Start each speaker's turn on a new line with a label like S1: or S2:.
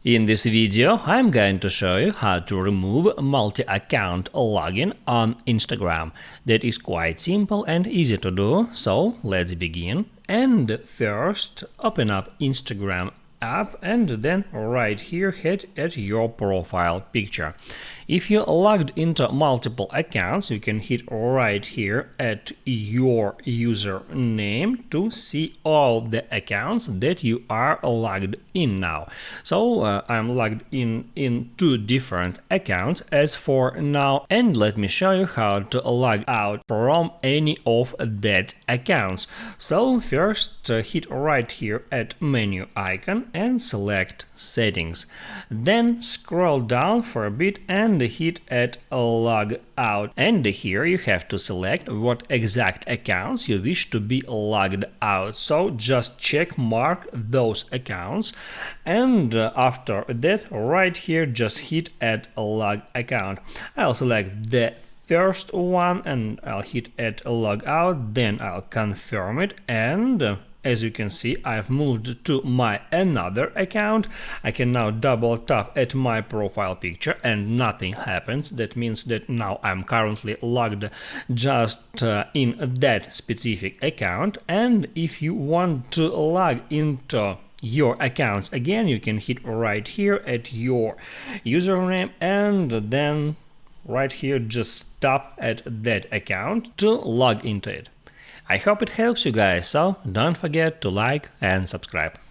S1: In this video, I'm going to show you how to remove multi-account login on Instagram. That is quite simple and easy to do, so let's begin. And first, open up Instagram app and then right here head at your profile picture. If you logged into multiple accounts, you can hit right here at your username to see all the accounts that you are logged in now. So I'm logged in two different accounts as for now, and let me show you how to log out from any of that accounts. So first hit right here at menu icon and select settings. Then scroll down for a bit and hit at log out. And here you have to select what exact accounts you wish to be logged out. So just check mark those accounts, and after that right here just hit at log account. I'll select the first one and I'll hit at log out, then I'll confirm it, and as you can see, I've moved to my another account. I can now double tap at my profile picture and nothing happens. That means that now I'm currently logged just in that specific account. And if you want to log into your accounts again, you can hit right here at your username and then right here just tap at that account to log into it. I hope it helps you guys, so don't forget to like and subscribe.